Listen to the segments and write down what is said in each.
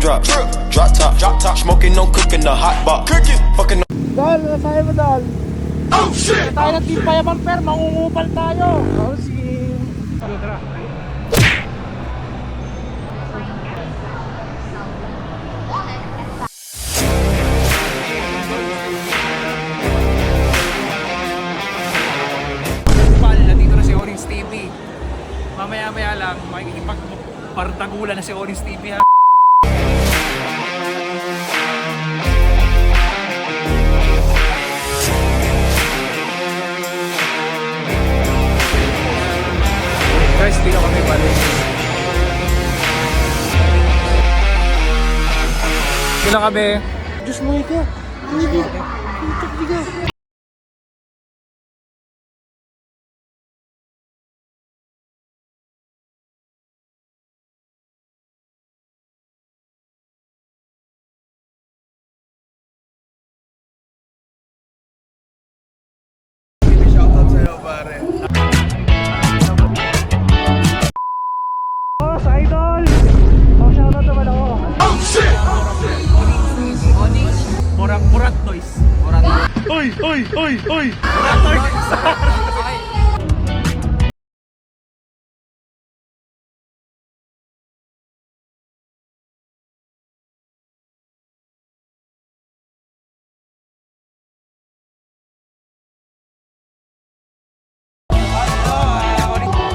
raindrop, drop top, smoking, no cooking, the hot box, fucking. Dal, nasaya mo Dal. Oh shit! Tayo ng Team Payaman Per, mangungupal tayo. Oh si... Nandito na si Orange TV. Mamaya-maya lang makikipagpartagulan na si Orange TV ha. Guys, dito kami balik. Dito na kami. Diyos mo ikaw. Shoutout sa'yo pare. Oh, sa idol. Oh, shoutout naman ako. Oh shit! Murat Toys. Uy! Murat Toys.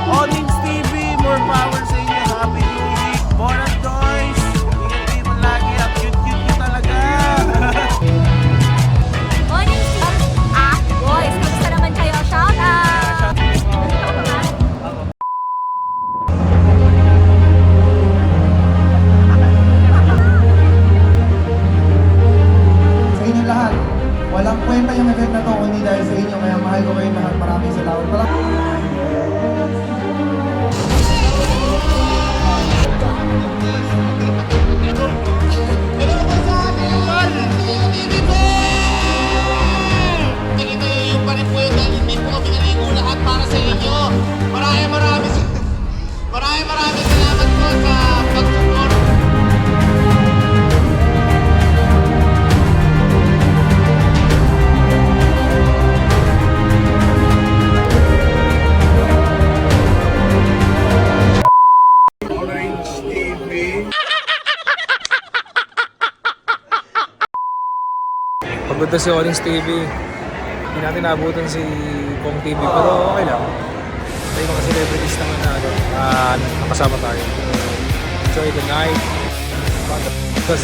Onyx TV, more power sa inyo. Happy New Week. Morat Toys. Ingat kayo mo lagi. Ang cute-cute nyo talaga. Morning, boys, kamusta naman kayo? Shout out! Sa inyo lahat, walang kwenta yung event na to kundi dahil sa inyo, kaya mahal ko kayo lahat. Maraming salamat. Ganito yung pa rin po yun dahil hindi po kami naligo lahat para sa inyo. Maraming salamat po sa pag-support. Orange TV. Pagod na si Orange TV. Hindi natin naabutan si Kong TV pero okay lang. May mga celebrities naman na nakasama tayo. Enjoy the night. Tapos